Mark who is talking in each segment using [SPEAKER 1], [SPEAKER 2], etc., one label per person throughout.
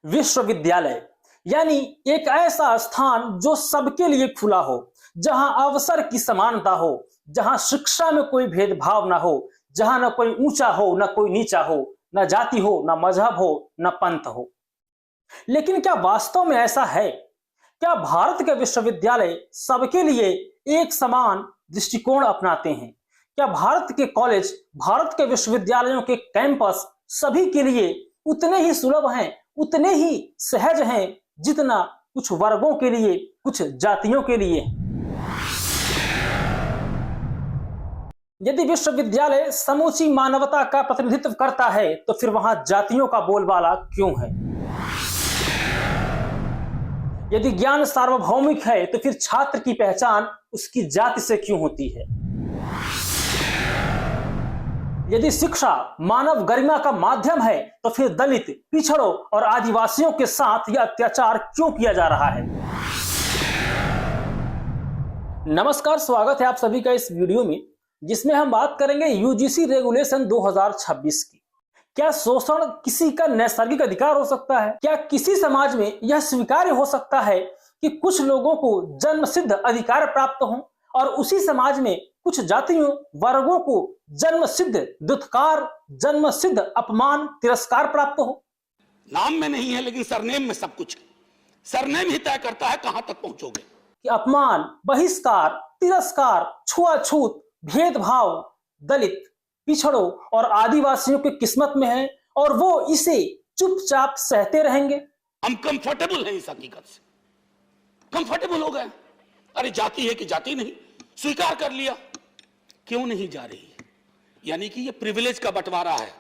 [SPEAKER 1] विश्वविद्यालय यानी एक ऐसा स्थान जो सबके लिए खुला हो, जहां अवसर की समानता हो, जहां शिक्षा में कोई भेदभाव ना हो, जहां न कोई ऊंचा हो न कोई नीचा हो, न जाति हो न मजहब हो न पंथ हो। लेकिन क्या वास्तव में ऐसा है? क्या भारत के विश्वविद्यालय सबके लिए एक समान दृष्टिकोण अपनाते हैं? क्या भारत के कॉलेज, भारत के विश्वविद्यालयों के कैंपस सभी के लिए उतने ही सुलभ हैं, उतने ही सहज हैं जितना कुछ वर्गों के लिए, कुछ जातियों के लिए? यदि विश्वविद्यालय समूची मानवता का प्रतिनिधित्व करता है तो फिर वहां जातियों का बोलबाला क्यों है? यदि ज्ञान सार्वभौमिक है तो फिर छात्र की पहचान उसकी जाति से क्यों होती है? यदि शिक्षा मानव गरिमा का माध्यम है तो फिर दलित, पिछड़ों और आदिवासियों के साथ यह अत्याचार क्यों किया जा रहा है? नमस्कार, स्वागत है आप सभी का इस वीडियो में, जिसमें हम बात करेंगे यूजीसी रेगुलेशन 2026 की। क्या शोषण किसी का नैसर्गिक अधिकार हो सकता है? क्या किसी समाज में यह स्वीकार्य हो सकता है कि कुछ लोगों को जन्मसिद्ध अधिकार प्राप्त हो और उसी समाज में कुछ जातियों, वर्गों को जन्मसिद्ध दुत्कार, जन्मसिद्ध अपमान, तिरस्कार प्राप्त हो?
[SPEAKER 2] नाम में नहीं है लेकिन सरनेम में सब कुछ है। सरनेम ही तय करता है कहां तक पहुंचोगे।
[SPEAKER 1] कि अपमान, बहिष्कार, तिरस्कार, छुआछूत, भेदभाव दलित, पिछड़ों और आदिवासियों की किस्मत में है और वो इसे चुपचाप सहते रहेंगे।
[SPEAKER 2] हम कंफर्टेबल हैं इस हकीकत से, कंफर्टेबल हो गए। अरे जाति है कि जाति नहीं, स्वीकार कर लिया। क्यों नहीं जा रही? यानी कि ये प्रिविलेज का बंटवारा है।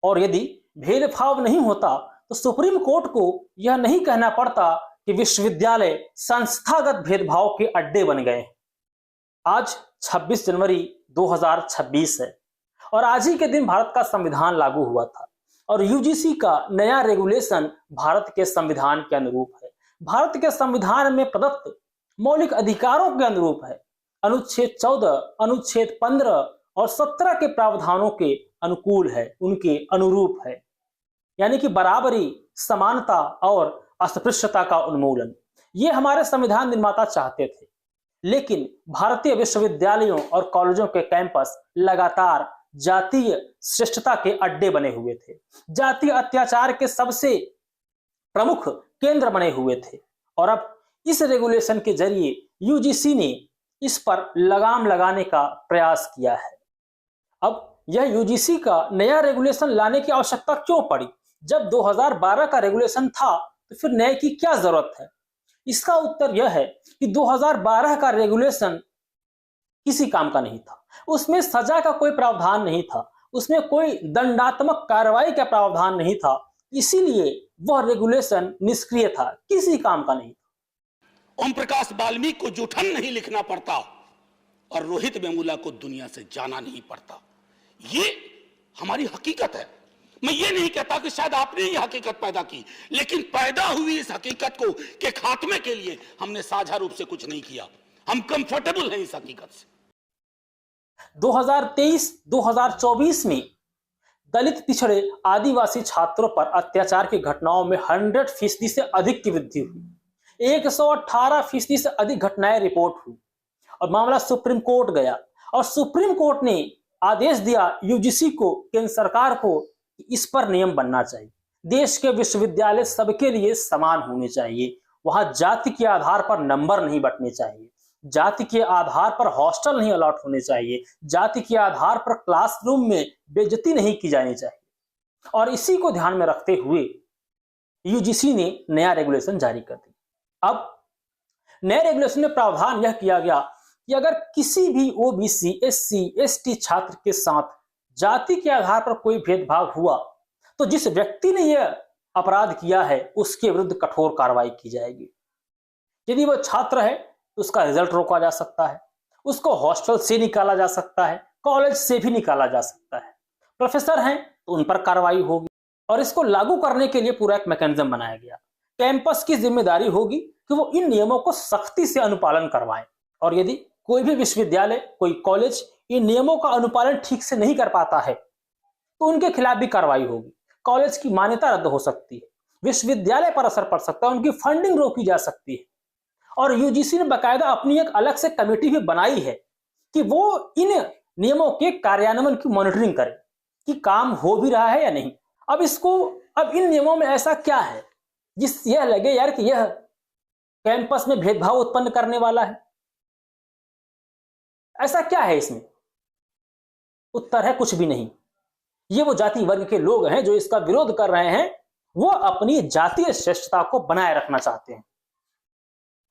[SPEAKER 1] और यदि भेदभाव नहीं होता तो सुप्रीम कोर्ट को यह नहीं कहना पड़ता कि विश्वविद्यालय संस्थागत भेदभाव के अड्डे बन गए। आज 26 जनवरी 2026 है और आज ही के दिन भारत का संविधान लागू हुआ था और यूजीसी का नया रेगुलेशन भारत के संविधान के अनुरूप है, भारत के संविधान में प्रदत्त मौलिक अधिकारों के अनुरूप है। अनुच्छेद 14, अनुच्छेद 15 और 17 के प्रावधानों के अनुकूल है, उनके अनुरूप है। यानी कि बराबरी, समानता और अस्पृश्यता का उन्मूलन, ये हमारे संविधान निर्माता चाहते थे। लेकिन भारतीय विश्वविद्यालयों और कॉलेजों के कैंपस लगातार जातीय श्रेष्ठता के अड्डे बने हुए थे, जातीय अत्याचार के सबसे प्रमुख केंद्र बने हुए थे। और अब इस रेगुलेशन के जरिए यूजीसी ने इस पर लगाम लगाने का प्रयास किया है। अब यह यूजीसी का नया रेगुलेशन लाने की आवश्यकता क्यों पड़ी? जब 2012 का रेगुलेशन था तो फिर नए की क्या जरूरत है? इसका उत्तर यह है कि 2012 का रेगुलेशन किसी काम का नहीं था। उसमें सजा का कोई प्रावधान नहीं था, उसमें कोई दंडात्मक कार्रवाई का प्रावधान नहीं था, इसीलिए वह रेगुलेशन निष्क्रिय था, किसी काम का नहीं था।
[SPEAKER 2] ओम प्रकाश वाल्मीकि को जूठन नहीं लिखना पड़ता और रोहित वेमुला को दुनिया से जाना नहीं पड़ता। ये हमारी हकीकत है। मैं ये नहीं कहता कि शायद आपने ये हकीकत पैदा की, लेकिन पैदा हुई इस हकीकत को के खात्मे के लिए हमने साझा रूप से कुछ नहीं किया। हम कंफर्टेबल हैं इस हकीकत से।
[SPEAKER 1] 2023-2024 में दलित, पिछड़े, आदिवासी छात्रों पर अत्याचार की घटनाओं में 100% से अधिक की वृद्धि हुई। 118% से अधिक घटनाएं रिपोर्ट हुई और मामला सुप्रीम कोर्ट गया और सुप्रीम कोर्ट ने आदेश दिया यूजीसी को, केंद्र सरकार को, इस पर नियम बनना चाहिए। देश के विश्वविद्यालय सबके लिए समान होने चाहिए, वहां जाति के आधार पर नंबर नहीं बंटने चाहिए, जाति के आधार पर हॉस्टल नहीं अलॉट होने चाहिए, जाति के आधार पर क्लासरूम में बेइज्जती नहीं की जानी चाहिए। और इसी को ध्यान में रखते हुए यूजीसी ने नया रेगुलेशन जारी कर दिया। अब नए रेगुलेशन में प्रावधान यह किया गया कि अगर किसी भी ओबीसी, एससी, एसटी छात्र के साथ जाति के आधार पर कोई भेदभाव हुआ तो जिस व्यक्ति ने यह अपराध किया है उसके विरुद्ध कठोर कार्रवाई की जाएगी। यदि वह छात्र है तो उसका रिजल्ट रोका जा सकता है, उसको हॉस्टल से निकाला जा सकता है, कॉलेज से भी निकाला जा सकता है। प्रोफेसर हैं तो उन पर कार्रवाई होगी और इसको लागू करने के लिए पूरा एक मैकेनिज्म बनाया गया। कैंपस की जिम्मेदारी होगी कि वो इन नियमों को सख्ती से अनुपालन करवाएं और यदि कोई भी विश्वविद्यालय, कोई कॉलेज इन नियमों का अनुपालन ठीक से नहीं कर पाता है तो उनके खिलाफ भी कार्रवाई होगी, कॉलेज की मान्यता रद्द हो सकती है। विश्वविद्यालय पर असर पड़ सकता है, उनकी फंडिंग रोकी जा सकती है। और यूजीसी ने बाकायदा अपनी एक अलग से कमेटी भी बनाई है कि वो इन नियमों के कार्यान्वयन की मॉनिटरिंग करे कि काम हो भी रहा है या नहीं। अब इन नियमों में ऐसा क्या है जिस यह लगे यार कि यह कैंपस में भेदभाव उत्पन्न करने वाला है? ऐसा क्या है इसमें? उत्तर है कुछ भी नहीं। ये वो जाति वर्ग के लोग हैं जो इसका विरोध कर रहे हैं, वो अपनी जातीय श्रेष्ठता को बनाए रखना चाहते हैं।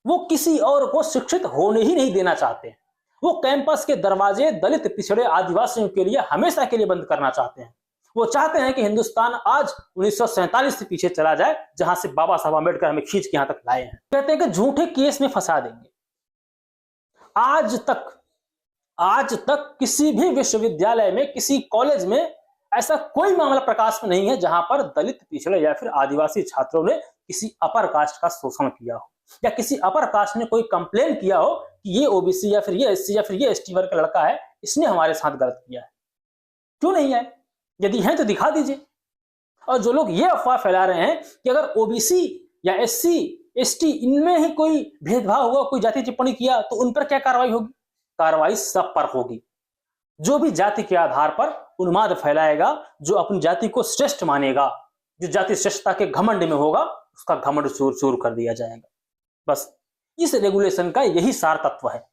[SPEAKER 1] वो किसी और को शिक्षित होने ही नहीं देना चाहते हैं। वो कैंपस के दरवाजे दलित, पिछड़े, आदिवासियों के लिए हमेशा के लिए बंद करना चाहते हैं। वो चाहते हैं कि हिंदुस्तान आज 1947 से पीछे चला जाए, जहां से बाबा साहब अम्बेडकर हमें खींच के यहां तक लाए हैं। कहते हैं कि झूठे केस में फंसा देंगे। आज तक किसी भी विश्वविद्यालय में, किसी कॉलेज में ऐसा कोई मामला प्रकाश में नहीं है जहां पर दलित, पिछड़े या फिर आदिवासी छात्रों ने किसी अपर कास्ट का शोषण किया हो, या किसी अपर कास्ट ने कोई कंप्लेन किया हो कि ये ओबीसी या फिर ये एससी या फिर ये एसटी वर्ग का लड़का है, इसने हमारे साथ गलत किया है। क्यों नहीं है? यदि है तो दिखा दीजिए। और जो लोग ये अफवाह फैला रहे हैं कि अगर ओबीसी या एससी एसटी इनमें ही कोई भेदभाव हुआ, कोई जाति टिप्पणी किया, तो उन पर क्या कार्रवाई होगी? कार्रवाई सब पर होगी। जो भी जाति के आधार पर उन्माद फैलाएगा, जो अपनी जाति को श्रेष्ठ मानेगा, जो जाति श्रेष्ठता के घमंड में होगा, उसका घमंड चूर चूर कर दिया जाएगा। बस इस रेगुलेशन का यही सार तत्व है।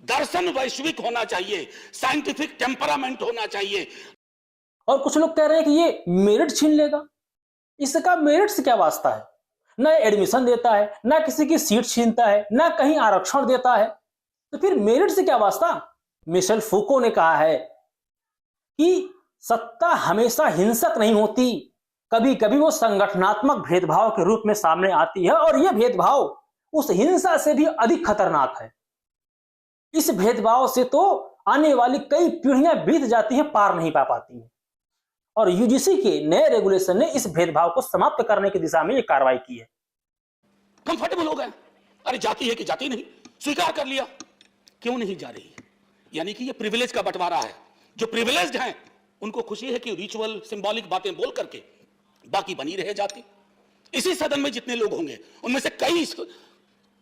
[SPEAKER 2] दर्शन वैश्विक होना चाहिए, साइंटिफिक टेम्परामेंट होना चाहिए।
[SPEAKER 1] और कुछ लोग कह रहे हैं कि ये मेरिट छीन लेगा। इसका मेरिट से क्या वास्ता है? ना एडमिशन देता है, ना किसी की सीट छीनता है, ना कहीं आरक्षण देता है, तो फिर मेरिट से क्या वास्ता? मिशेल फूको ने कहा है कि सत्ता हमेशा हिंसक नहीं होती, कभी कभी वो संगठनात्मक भेदभाव के रूप में सामने आती है, और यह भेदभाव उस हिंसा से भी अधिक खतरनाक है। इस भेदभाव से तो आने वाली कई पीढ़ियां बीत जाती हैं, पार नहीं पा पाती हैं। और यूजीसी के नए रेगुलेशन ने इस भेदभाव को समाप्त करने की दिशा में यह कार्रवाई की है।
[SPEAKER 2] कंफर्टेबल हो गए, अरे जाति है कि जाति नहीं, स्वीकार कर लिया। क्यों नहीं जा रही? यानी कि ये प्रिविलेज का बंटवारा है। जो प्रिविलेज्ड हैं उनको खुशी है कि रिचुअल, सिंबॉलिक बातें बोल करके बाकी बनी रहे जाति। इसी सदन में जितने लोग होंगे उनमें से कई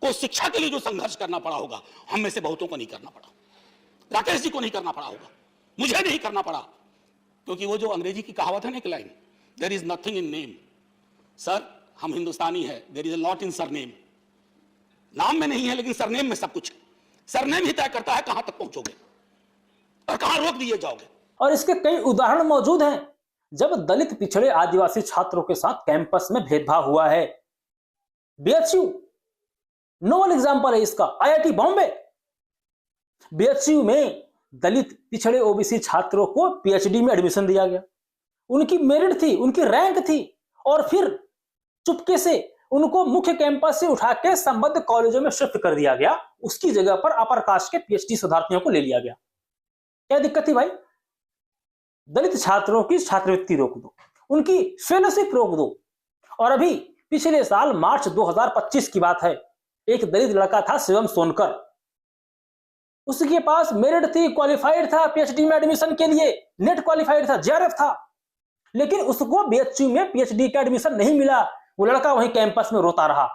[SPEAKER 2] को शिक्षा के लिए जो संघर्ष करना पड़ा होगा, हम में से बहुतों को नहीं करना पड़ा। राकेश जी को नहीं करना पड़ा होगा, मुझे नहीं करना पड़ा, क्योंकि वो जो अंग्रेजी की कहावत है ना, एक line, there is nothing in name. Sir, हम हिंदुस्तानी है, there is a lot in surname. नाम में नहीं है, लेकिन सरनेम में सब कुछ है। सरनेम ही तय करता है कहां तक पहुंचोगे और कहां रोक दिए जाओगे। और
[SPEAKER 1] इसके कई उदाहरण मौजूद हैं जब दलित, पिछड़े, आदिवासी छात्रों के साथ कैंपस में भेदभाव हुआ है। बीएचयू नोबल एग्जाम्पल है इसका। आईआईटी बॉम्बे, बीएचयू में दलित, पिछड़े, ओबीसी छात्रों को पीएचडी में एडमिशन दिया गया। उनकी मेरिट थी, उनकी रैंक थी, और फिर चुपके से उनको मुख्य कैंपस से उठा के संबद्ध कॉलेजों में शिफ्ट कर दिया गया। उसकी जगह पर अपर कास्ट के पीएचडी शोधार्थियों को ले लिया गया। क्या दिक्कत थी भाई? दलित छात्रों की छात्रवृत्ति रोक दो, उनकी फेलोशिप रोक दो। और अभी पिछले साल मार्च 2025 की बात है, एक दलित लड़का था शिवम सोनकर, उसके पास मेरिट थी, क्वालिफाइड था पीएचडी में एडमिशन के लिए, नेट क्वालिफाइड था, जेआरएफ था, लेकिन उसको बीएचयू में पीएचडी का एडमिशन नहीं मिला। वो लड़का वहीं कैंपस में रोता रहा।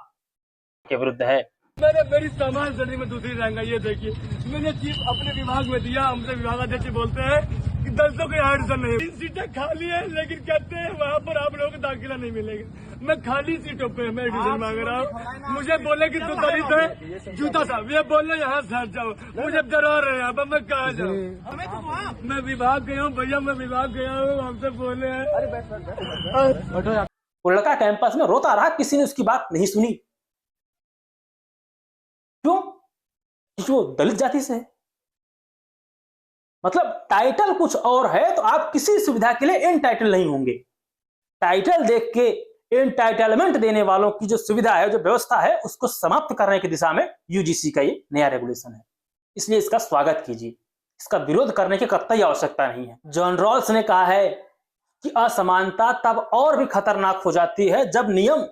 [SPEAKER 1] के विरुद्ध है।
[SPEAKER 3] मेरी सामान सैलरी में दूसरी रैंक है। ये देखिए, मैंने चीफ अपने विभाग में दिया, हमसे विभागाध्यक्ष बोलते हैं कि दलितों को यहाँ एडमिशन नहीं। 3 सीटें खाली है, लेकिन कहते हैं वहाँ पर आप लोगों को दाखिला नहीं मिलेगा। मैं खाली सीटों पे मैं एडमिशन मांग रहा हूँ। मुझे बोले कि तू दलित है, जूता साहब ये बोले यहाँ से हट जाओ। मुझे डरा रहे हैं, अब मैं कहाँ जाऊँ? मैं विभाग गया हूँ भैया, मैं विभाग गया हूँ, हमसे बोले हैं।
[SPEAKER 1] वो लड़का कैंपस में रोता रहा, किसी ने उसकी बात नहीं सुनी। क्यों? क्योंकि वो दलित जाति से है। मतलब टाइटल कुछ और है तो आप किसी सुविधा के लिए एंटाइटल नहीं होंगे। टाइटल देख के एंटाइटलमेंट देने वालों की जो सुविधा है, जो व्यवस्था है, उसको समाप्त करने की दिशा में यूजीसी का ये नया रेगुलेशन है। इसलिए इसका स्वागत कीजिए, इसका विरोध करने की कतई आवश्यकता नहीं है। जॉन रॉल्स ने कहा है कि असमानता तब और भी खतरनाक हो जाती है जब नियम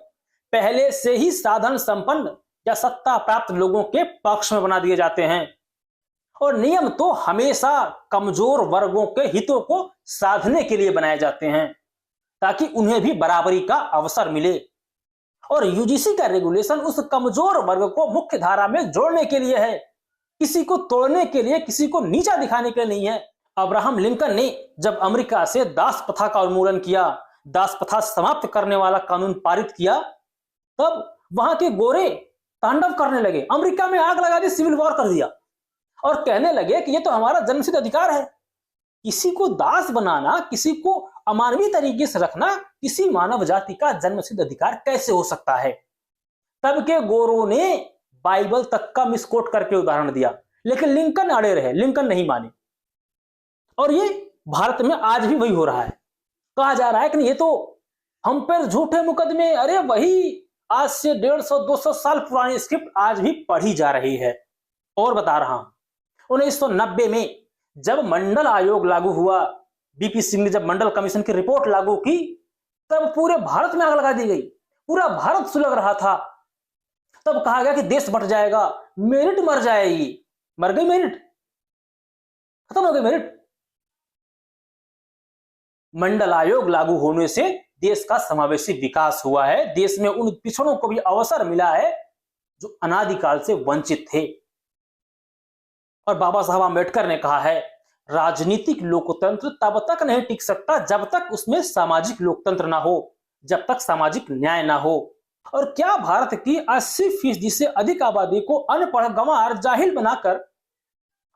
[SPEAKER 1] पहले से ही साधन संपन्न या सत्ता प्राप्त लोगों के पक्ष में बना दिए जाते हैं। और नियम तो हमेशा कमजोर वर्गों के हितों को साधने के लिए बनाए जाते हैं, ताकि उन्हें भी बराबरी का अवसर मिले, और यूजीसी का रेगुलेशन उस कमजोर वर्ग को मुख्य धारा में जोड़ने के लिए है, किसी को तोड़ने के लिए, किसी को नीचा दिखाने के लिए नहीं है। अब्राहम लिंकन ने जब अमेरिका से दास प्रथा का उन्मूलन किया, दास प्रथा समाप्त करने वाला कानून पारित किया, तब वहां के गोरे तांडव करने लगे, अमेरिका में आग लगा दी, सिविल वॉर कर दिया और कहने लगे कि ये तो हमारा जन्मसिद्ध अधिकार है। किसी को दास बनाना, किसी को अमानवीय तरीके से रखना किसी मानव जाति का जन्मसिद्ध अधिकार कैसे हो सकता है? तब के गोरों ने बाइबल तक का मिसकोट करके उदाहरण दिया, लेकिन लिंकन अड़े रहे, लिंकन नहीं माने। और ये भारत में आज भी वही हो रहा है। कहा जा रहा है कि नहीं, ये तो हम पर झूठे मुकदमे, अरे वही आज से 150-200 साल पुरानी स्क्रिप्ट आज भी पढ़ी जा रही है। और बता रहा हूं, 1990 में जब मंडल आयोग लागू हुआ, बीपी सिंह ने जब मंडल कमीशन की रिपोर्ट लागू की, तब पूरे भारत में आग लगा दी गई, पूरा भारत सुलग रहा था। तब कहा गया कि देश बट जाएगा, मेरिट मर जाएगी। मर गई मेरिट, खत्म हो गई मेरिट। मंडल आयोग लागू होने से देश का समावेशी विकास हुआ है, देश में उन पिछड़ों को भी अवसर मिला है जो अनादिकाल से वंचित थे। और बाबा साहब आंबेडकर ने कहा है, राजनीतिक लोकतंत्र तब तक नहीं टिक सकता जब तक उसमें सामाजिक लोकतंत्र ना हो, जब तक सामाजिक न्याय ना हो। और क्या भारत की 80% से अधिक आबादी को अनपढ़, गंवार, जाहिल बनाकर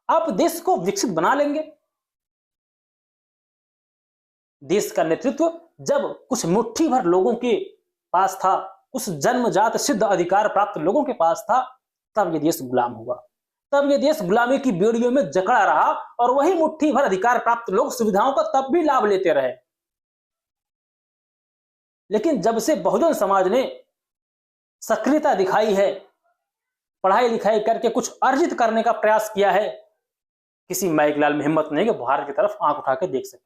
[SPEAKER 1] आप देश को विकसित बना लेंगे? देश का नेतृत्व जब कुछ मुट्ठी भर लोगों के पास था, कुछ जन्मजात सिद्ध अधिकार प्राप्त लोगों के पास था, तब यह देश गुलाम हुआ, तब यह देश गुलामी की बेड़ियों में जकड़ा रहा और वही मुट्ठी भर अधिकार प्राप्त लोग सुविधाओं का तब भी लाभ लेते रहे। लेकिन जब से बहुजन समाज ने सक्रियता दिखाई है, पढ़ाई लिखाई करके कुछ अर्जित करने का प्रयास किया है, किसी माइकलाल में हिम्मत नहीं कि भारत की तरफ आंख उठा के देख सके।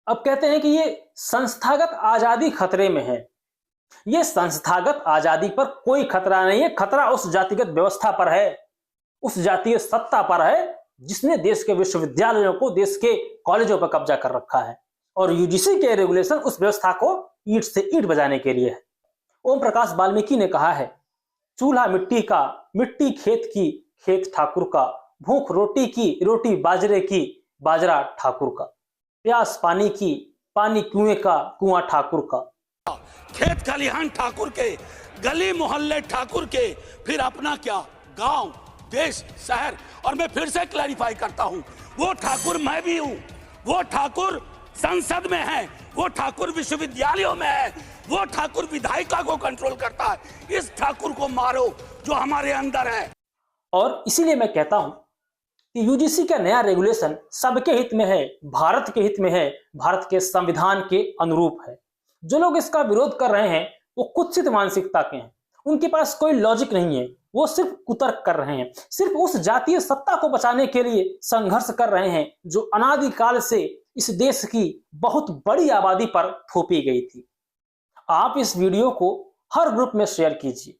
[SPEAKER 1] अब कहते हैं कि ये संस्थागत आजादी खतरे में है। ये संस्थागत आजादी पर कोई खतरा नहीं है, खतरा उस जातिगत व्यवस्था पर है, उस जातीय सत्ता पर है जिसने देश के विश्वविद्यालयों को, देश के कॉलेजों पर कब्जा कर रखा है। और यूजीसी के रेगुलेशन उस व्यवस्था को ईंट से ईंट बजाने के लिए है। ओम प्रकाश वाल्मीकि ने कहा है, चूल्हा मिट्टी का, मिट्टी खेत की, खेत ठाकुर का, भूख रोटी की, रोटी बाजरे की, बाजरा ठाकुर का, प्यास पानी की, पानी कुएं का, कुआं ठाकुर का।
[SPEAKER 2] खेत खलिहान ठाकुर के, गली मोहल्ले ठाकुर के, फिर अपना क्या, गांव, देश, शहर। और मैं फिर से क्लैरिफाई करता हूं, वो ठाकुर मैं भी हूं, वो ठाकुर संसद में है, वो ठाकुर विश्वविद्यालयों में है, वो ठाकुर विधायिका को कंट्रोल करता है। इस ठाकुर को मारो जो हमारे अंदर है।
[SPEAKER 1] और इसीलिए मैं कहता हूं कि यूजीसी का नया रेगुलेशन सबके हित में है, भारत के हित में है, भारत के संविधान के अनुरूप है। जो लोग इसका विरोध कर रहे हैं वो कुत्सित मानसिकता के हैं, उनके पास कोई लॉजिक नहीं है, वो सिर्फ कुतर्क कर रहे हैं, सिर्फ उस जातीय सत्ता को बचाने के लिए संघर्ष कर रहे हैं जो अनादिकाल से इस देश की बहुत बड़ी आबादी पर थोपी गई थी। आप इस वीडियो को हर ग्रुप में शेयर कीजिए,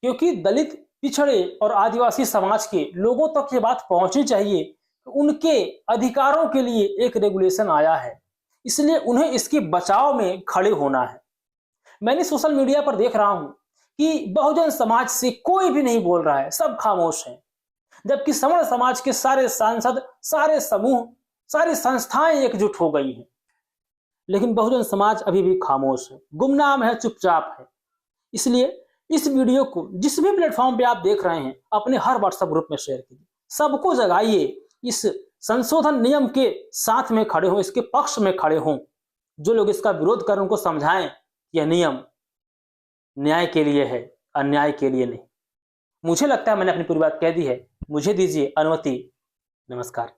[SPEAKER 1] क्योंकि दलित, पिछड़े और आदिवासी समाज के लोगों तक ये बात पहुंचनी चाहिए कि उनके अधिकारों के लिए एक रेगुलेशन आया है, इसलिए उन्हें इसके बचाव में खड़े होना है। मैंने सोशल मीडिया पर देख रहा हूं कि बहुजन समाज से कोई भी नहीं बोल रहा है, सब खामोश हैं, जबकि सवर्ण समाज के सारे सांसद, सारे समूह, सारी संस्थाएं एकजुट हो गई हैं, लेकिन बहुजन समाज अभी भी खामोश है, गुमनाम है, चुपचाप है। इसलिए इस वीडियो को जिस भी प्लेटफॉर्म पे आप देख रहे हैं अपने हर व्हाट्सएप ग्रुप में शेयर कीजिए, सबको जगाइए, इस संशोधन नियम के साथ में खड़े हों, इसके पक्ष में खड़े हों। जो लोग इसका विरोध कर उनको समझाएं यह नियम न्याय के लिए है, अन्याय के लिए नहीं। मुझे लगता है मैंने अपनी पूरी बात कह दी है, मुझे दीजिए अनुमति। नमस्कार।